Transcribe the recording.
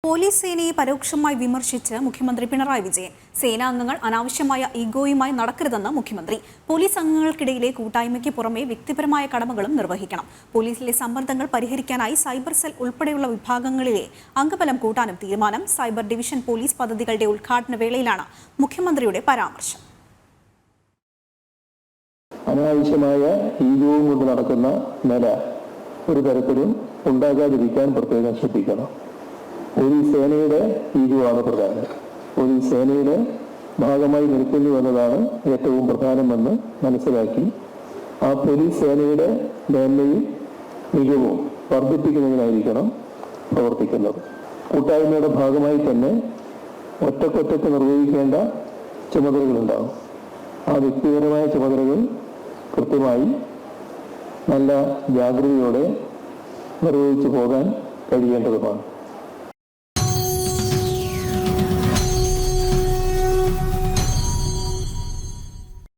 Police സേനയെ പരോക്ഷമായി വിമർശിച്ച് മുഖ്യമന്ത്രി പിണറായി വിജയൻ. സേനാംഗങ്ങൾ അനാവശ്യമായ ഈഗോയുമായി നടക്കരുതെന്ന് മുഖ്യമന്ത്രി. പോലീസ് അംഗങ്ങൾക്കിടയിലെ കൂട്ടായ്മയ്ക്ക് പുറമെ വ്യക്തിപരമായ കടമകളും നിർവഹിക്കണം. പോലീസിലെ സമ്മർദ്ദങ്ങൾ പരിഹരിക്കാനായി സൈബർ സെൽ ഉൾപ്പെടെയുള്ള വിഭാഗങ്ങളിലെ അംഗബലം കൂട്ടാനും തീരുമാനം. സൈബർ ഡിവിഷൻ പോലീസ് പദ്ധതികളുടെ ഉദ്ഘാടന വേളയിലാണ് മുഖ്യമന്ത്രിയുടെ പരാമർശം. അനാവശ്യമായ ഈഗോയും കൊണ്ട് നടക്കുന്ന നില ഒരു തരത്തിലും ഉണ്ടാകാതിരിക്കാൻ പ്രത്യേകം ശ്രദ്ധിക്കണം. പോലീസ് സേനയുടെ ഈഗോ ആണ് പ്രധാനം. പോലീസ് സേനയുടെ ഭാഗമായി നിൽക്കുന്നു എന്നതാണ് ഏറ്റവും പ്രധാനമെന്ന് മനസ്സിലാക്കി ആ പോലീസ് സേനയുടെ മേന്മയും മികവും വർദ്ധിപ്പിക്കുന്നതിനായിരിക്കണം പ്രവർത്തിക്കുന്നത്. കൂട്ടായ്മയുടെ ഭാഗമായി തന്നെ ഒറ്റക്കൊറ്റക്ക് നിർവഹിക്കേണ്ട ചുമതലകളുണ്ടാകും. ആ വ്യക്തിപരമായ ചുമതലകൾ കൃത്യമായി നല്ല ജാഗ്രതയോടെ നിർവഹിച്ചു പോകാൻ കഴിയേണ്ടതുമാണ്.